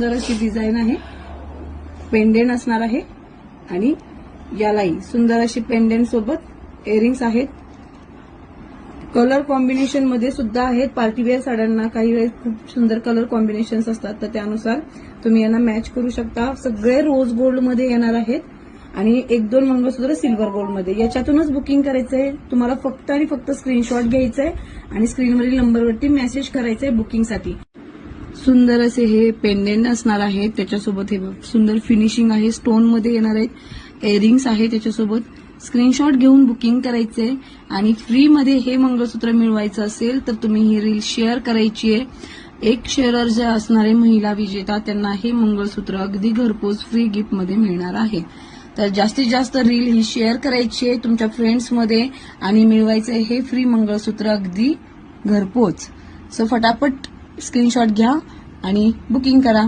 सुंदर अशी डिझाईन आहे, पेंडेंट असणार आहे आणि यालाही सुंदर अशी पेंडेंट सोबत इयरिंग्स आहेत. कलर कॉम्बिनेशन मध्ये सुद्धा आहेत. पार्टीवेअर साड्यांना काही वेळेस खूप सुंदर कलर कॉम्बिनेशन्स असतात, तर त्यानुसार तुम्ही यांना मॅच करू शकता. सगळे रोज गोल्ड मध्ये येणार आहेत आणि 1-2 मंगळसूत्र सिल्वर गोल्ड मध्ये. याच्यातूनच बुकिंग करायचंय तुम्हाला. फक्त आणि फक्त स्क्रीनशॉट घ्यायचंय आणि स्क्रीनवरील नंबरवरती मेसेज करायचंय बुकिंगसाठी. सुंदर असे हे पेंडेंट असणार आहे, त्याच्यासोबत हे सुंदर फिनिशिंग आहे, स्टोन मध्ये येणार आहेत, इयरिंग्स आहे त्याच्यासोबत. स्क्रीनशॉट घेऊन बुकिंग करायचंय आणि फ्री मध्ये हे मंगळसूत्र मिळवायचं असेल तर तुम्ही ही रील शेअर करायची आहे. एक शेअरर जे असणारे महिला विजेता त्यांना हे मंगळसूत्र अगदी घरपोच फ्री गिफ्ट मध्ये मिळणार आहे. तर जास्तीत जास्त रील ही शेअर करायची आहे तुमच्या फ्रेंड्समध्ये आणि मिळवायचं आहे हे फ्री मंगळसूत्र अगदी घरपोच. सो फटाफट स्क्रीनशॉट घ्या आणि बुकिंग करा.